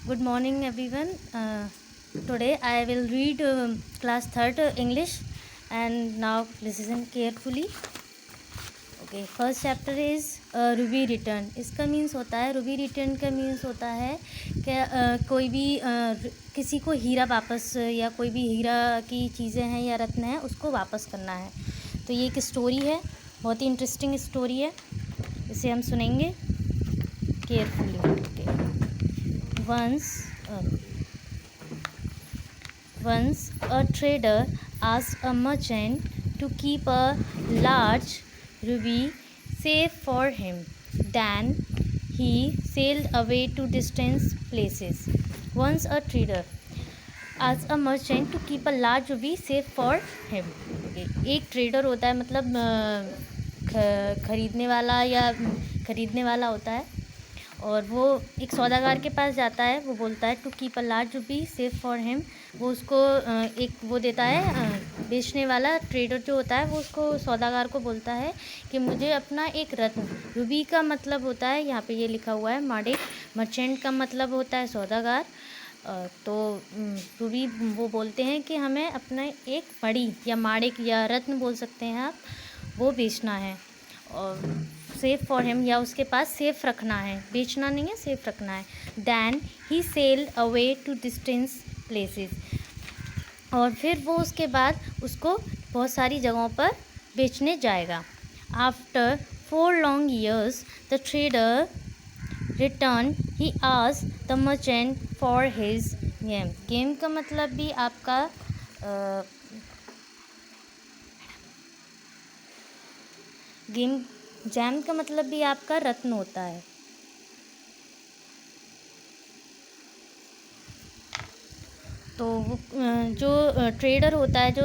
Good morning, everyone. Today I will read class 3rd English, and now listen carefully. Okay, first chapter is Ruby Return. इसका means होता है Ruby Return का means होता है कि कोई भी किसी को हीरा वापस या कोई भी हीरा की चीज़ें हैं या रत्न है उसको वापस करना है। तो ये एक स्टोरी है, बहुत ही इंटरेस्टिंग स्टोरी है, इसे हम सुनेंगे carefully. Once a trader asked a merchant to keep a large ruby safe for him. Then he sailed away to distant places. Once a trader asked a merchant to keep a large ruby safe for him. एक trader होता है, मतलब खरीदने वाला होता है, और वो एक सौदागर के पास जाता है। वो बोलता है to keep a large ruby safe for him. वो उसको एक वो देता है, बेचने वाला ट्रेडर जो होता है वो उसको सौदागर को बोलता है कि मुझे अपना एक रत्न, रुबी का मतलब होता है यहाँ पे ये लिखा हुआ है माड़िक, मर्चेंट का मतलब होता है सौदागर। तो रुबी वो बोलते हैं कि हमें अपना एक मड़ी या माड़िक या रत्न बोल सकते हैं आप, वो बेचना है और सेफ फॉर हिम या उसके पास सेफ रखना है, बेचना नहीं है, सेफ रखना है। Then he sailed away to distance places, और फिर वो उसके बाद उसको बहुत सारी जगहों पर बेचने जाएगा। After 4 long years the trader return, he asked the merchant for his game. Game का मतलब भी आपका जैम का मतलब भी आपका रत्न होता है। तो वो जो ट्रेडर होता है, जो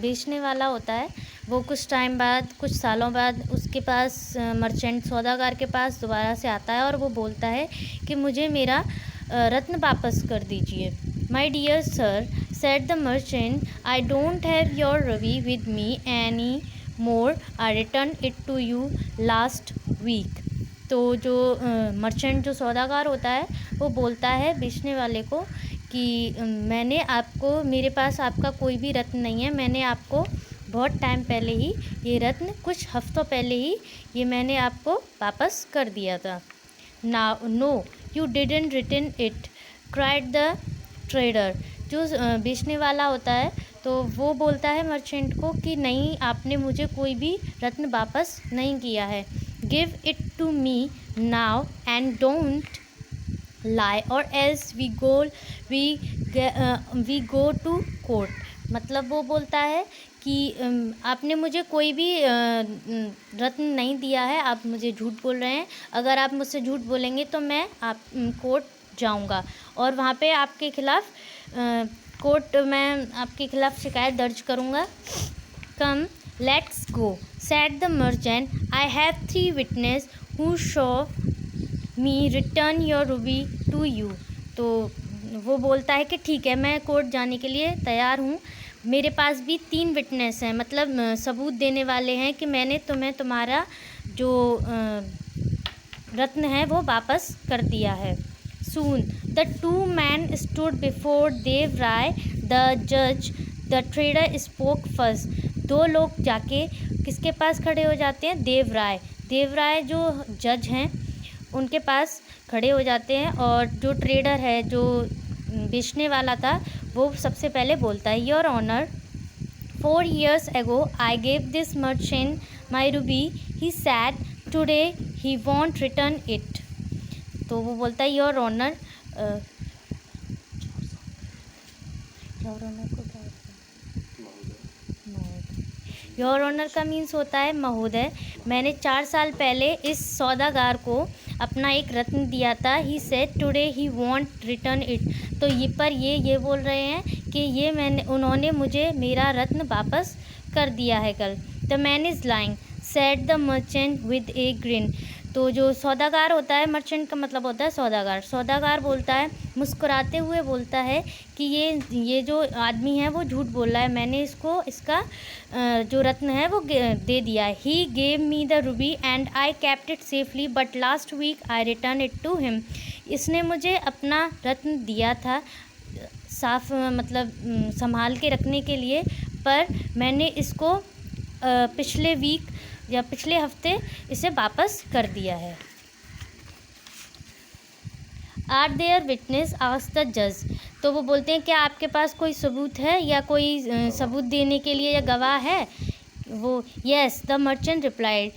बेचने वाला होता है, वो कुछ टाइम बाद, कुछ सालों बाद उसके पास मर्चेंट सौदागर के पास दोबारा से आता है और वो बोलता है कि मुझे मेरा रत्न वापस कर दीजिए। My dear sir, said the merchant, I don't have your ruby with me any more, I return it to you last week. तो जो मर्चेंट, जो सौदागर होता है, वो बोलता है बेचने वाले को कि मैंने आपको, मेरे पास आपका कोई भी रत्न नहीं है, मैंने आपको बहुत टाइम पहले ही ये रत्न, कुछ हफ्तों पहले ही ये मैंने आपको वापस कर दिया था। No you didn't return it, cried the trader. जो बेचने वाला होता है तो वो बोलता है मर्चेंट को कि नहीं, आपने मुझे कोई भी रत्न वापस नहीं किया है। Give it to me now and don't lie or else we go to court. मतलब वो बोलता है कि आपने मुझे कोई भी रत्न नहीं दिया है, आप मुझे झूठ बोल रहे हैं। अगर आप मुझसे झूठ बोलेंगे तो मैं कोर्ट जाऊंगा और वहाँ पे आपके खिलाफ़ कोर्ट में आपके खिलाफ़ शिकायत दर्ज करूँगा। Come let's go, said the merchant, I have 3 witness who show me return your ruby to you. तो वो बोलता है कि ठीक है, मैं कोर्ट जाने के लिए तैयार हूँ, मेरे पास भी 3 विटनेस हैं, मतलब सबूत देने वाले हैं कि मैंने तुम्हें तुम्हारा जो रत्न है वो वापस कर दिया है। Soon the 2 men stood before Dev Rai the judge. The trader spoke first. 2 लोग जाके किसके पास खड़े हो जाते हैं? देव राय जो जज हैं उनके पास खड़े हो जाते हैं, और जो ट्रेडर है, जो बेचने वाला था, वो सबसे पहले बोलता है, your honour, 4 years ago I gave this merchant my ruby. He said today he won't return it. तो वो बोलता है योर ऑनर, योर ऑनर का मीन्स होता है महोदय। मैंने 4 साल पहले इस सौदागर को अपना एक रत्न दिया था। He said today he want return it. तो ये बोल रहे हैं कि उन्होंने मुझे मेरा रत्न वापस कर दिया है कल। The man is lying, said the merchant with A green. तो जो सौदागर होता है, मर्चेंट का मतलब होता है सौदागर। सौदागर बोलता है, मुस्कुराते हुए बोलता है कि ये जो आदमी है वो झूठ बोल रहा है, मैंने इसको इसका जो रत्न है वो दे दिया है। He gave me the ruby and I kept it safely but last week I return it to him. इसने मुझे अपना रत्न दिया था साफ मतलब संभाल के रखने के लिए, पर मैंने इसको पिछले वीक या पिछले हफ्ते इसे वापस कर दिया है। Are there witness asked the जज। तो वो बोलते हैं क्या आपके पास कोई सबूत है या कोई सबूत देने के लिए या गवाह है? वो येस द मर्चेंट रिप्लाइड।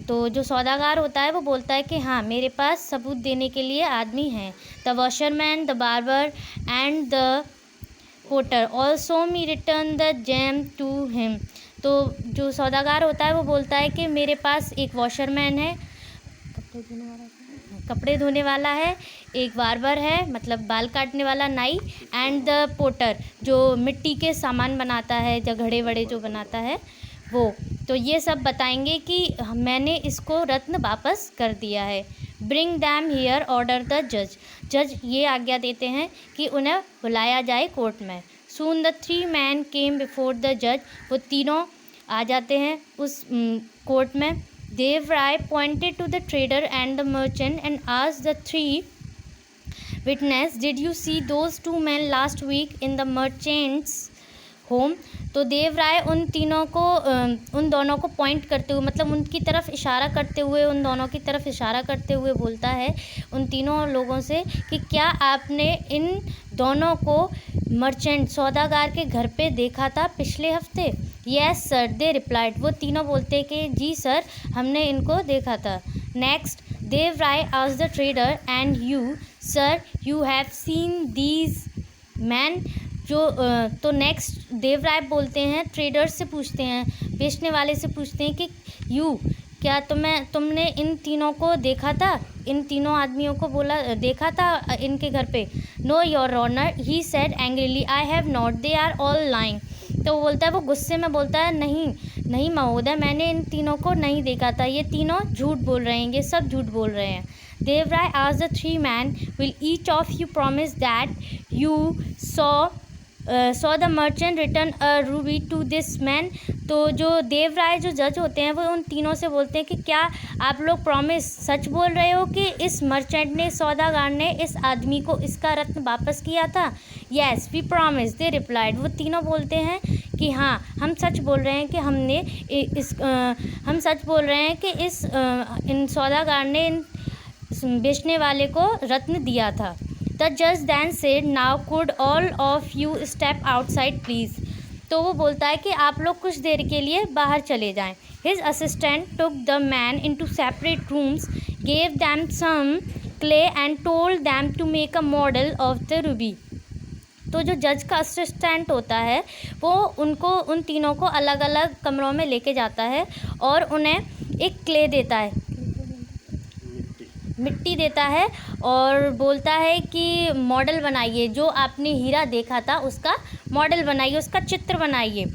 तो जो सौदागर होता है वो बोलता है कि हाँ मेरे पास सबूत देने के लिए आदमी हैं। The washerman, the barber and the potter also me return the gem to him. तो जो सौदागर होता है वो बोलता है कि मेरे पास एक वॉशरमैन है, कपड़े धोने वाला है, एक बार्बर है मतलब बाल काटने वाला नाई, एंड द पोटर जो मिट्टी के सामान बनाता है, जो घड़े वड़े जो बनाता है वो। तो ये सब बताएंगे कि मैंने इसको रत्न वापस कर दिया है। Bring them here order the जज। जज ये आज्ञा देते हैं कि उन्हें बुलाया जाए कोर्ट में। Soon the 3 man came before the जज। वो तीनों आ जाते हैं उस कोर्ट में। Devaraya pointed to the trader and the merchant and asked the 3 witness did you see those 2 man last week in the merchant's home. तो देवराय उन तीनों को उन दोनों को पॉइंट करते हुए मतलब उनकी तरफ इशारा करते हुए, उन दोनों की तरफ इशारा करते हुए बोलता है उन तीनों लोगों से कि क्या आपने इन दोनों को मर्चेंट सौदागर के घर पे देखा था पिछले हफ्ते? यस सर दे रिप्लाइड। वो तीनों बोलते कि जी सर हमने इनको देखा था। Next Devaraya asked the trader and you sir you have seen these man. जो तो नेक्स्ट देवराय बोलते हैं, ट्रेडर्स से पूछते हैं, बेचने वाले से पूछते हैं कि क्या तुमने इन तीनों को देखा था, इन तीनों आदमियों को बोला देखा था इनके घर पे? No your honour he said angrily I have not they are all lying. तो वो बोलता है, वो गुस्से में बोलता है नहीं महोदय मैंने इन तीनों को नहीं देखा था, ये तीनों झूठ बोल रहे हैं, ये सब झूठ बोल रहे हैं। Devaraya asked the 3 man will each of you promise that you saw the merchant return a ruby to this man. तो जो देवराय जो जज होते हैं वो उन तीनों से बोलते हैं कि क्या आप लोग प्रॉमिस सच बोल रहे हो कि इस मर्चेंट ने सौदागर ने इस आदमी को इसका रत्न वापस किया था? Yes we promise they replied. वो तीनों बोलते हैं कि हाँ हम सच बोल रहे हैं कि हमने हम सच बोल रहे हैं कि इन सौदागर ने इन बेचने वाले को रत्न दिया था। The judge then said, now could all of you step outside please। तो वो बोलता है कि आप लोग कुछ देर के लिए बाहर चले जाएं। His assistant took the man into separate rooms, gave them some clay and told them to make a model of the ruby। तो जो जज का असिस्टेंट होता है वो उन तीनों को अलग अलग कमरों में लेके जाता है और उन्हें एक क्ले देता है, मिट्टी देता है और बोलता है कि मॉडल बनाइए, जो आपने हीरा देखा था उसका मॉडल बनाइए, उसका चित्र बनाइए।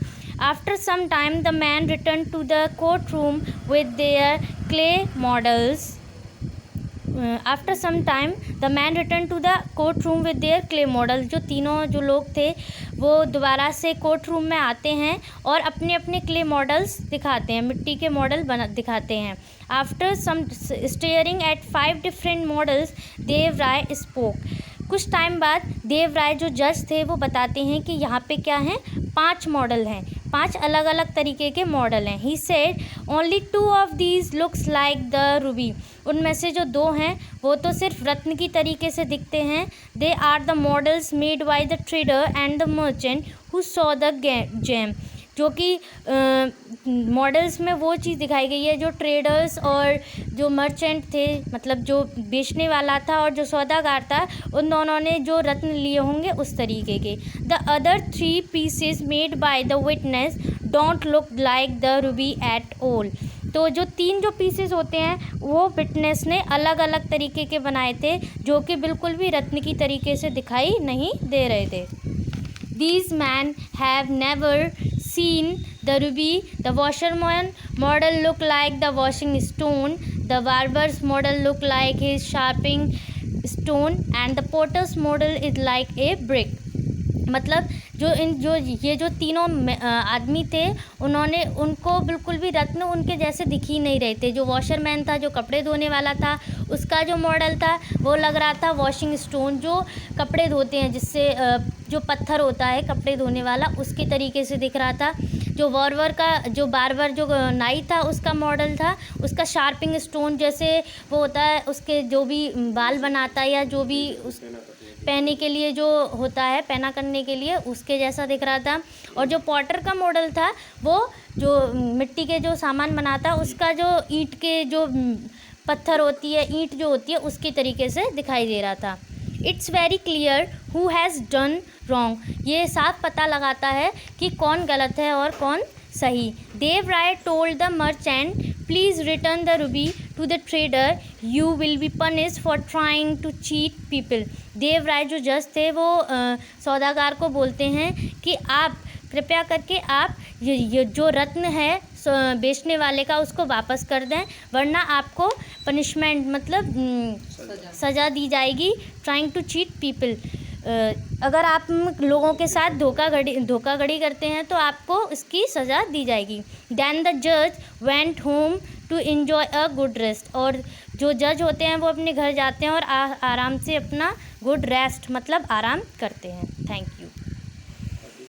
After some time the man return to the court room with their clay models. After some time the man return to the court room with their clay model. जो तीनों जो लोग थे वो दोबारा से कोर्ट रूम में आते हैं और अपने अपने क्ले मॉडल्स दिखाते हैं, मिट्टी के मॉडल दिखाते हैं। After some staring at 5 different models Devaraya spoke. कुछ टाइम बाद देवराय जो जज थे वो बताते हैं कि यहाँ पे क्या हैं, 5 मॉडल हैं, 5 अलग अलग तरीके के मॉडल हैं। He said only 2 of these looks like the Ruby. उनमें से जो 2 हैं वो तो सिर्फ रत्न की तरीके से दिखते हैं। They are the models made by the trader and the merchant who saw the gem. जो कि मॉडल्स में वो चीज़ दिखाई गई है जो ट्रेडर्स और जो मर्चेंट थे, मतलब जो बेचने वाला था और जो सौदागर था, उन दोनों ने जो रत्न लिए होंगे उस तरीके के। The other 3 pieces made by the witness don't look like the Ruby at all. तो जो 3 जो पीसेस होते हैं वो विटनेस ने अलग अलग तरीके के बनाए थे, जो कि बिल्कुल भी रत्न की तरीके से दिखाई नहीं दे रहे थे। These men have never seen the ruby. The washerman model look like the washing stone. The barbers model look like his sharping stone and the potters model is like a brick. मतलब ये जो तीनों आदमी थे, उनको बिल्कुल भी रत्न उनके जैसे दिख ही नहीं रहे थे। जो वॉशरमैन था, जो कपड़े धोने वाला था, उसका जो मॉडल था वो लग रहा था वॉशिंग स्टोन, जो कपड़े धोते हैं, जिससे जो पत्थर होता है कपड़े धोने वाला, उसके तरीके से दिख रहा था। जो बार्बर जो नाई था, उसका मॉडल था, उसका शार्पिंग स्टोन जैसे वो होता है, उसके जो भी बाल बनाता है या जो भी उस पहनने के लिए जो होता है, पहना करने के लिए, उसके जैसा दिख रहा था। और जो पॉटर का मॉडल था, वो जो मिट्टी के जो सामान बनाता है, उसका जो ईंट के जो पत्थर होती है, ईंट जो होती है, उसके तरीके से दिखाई दे रहा था। It's very clear who has done wrong. ये साफ पता लगाता है कि कौन गलत है और कौन सही। Dev Rai told the merchant, please return the ruby to the trader, you will be punished for trying to cheat people. Dev Rai जो जज थे, वो सौदागर को बोलते हैं कि आप कृपया करके आप ये जो रत्न है बेचने वाले का, उसको वापस कर दें, वरना आपको पनिशमेंट मतलब सज़ा दी जाएगी। ट्राइंग टू चीट पीपल, अगर आप लोगों के साथ धोखाधड़ी करते हैं तो आपको इसकी सज़ा दी जाएगी। दैन द जज went home to enjoy a good rest. और जो जज होते हैं वो अपने घर जाते हैं और आराम से अपना गुड रेस्ट मतलब आराम करते हैं। Thank you.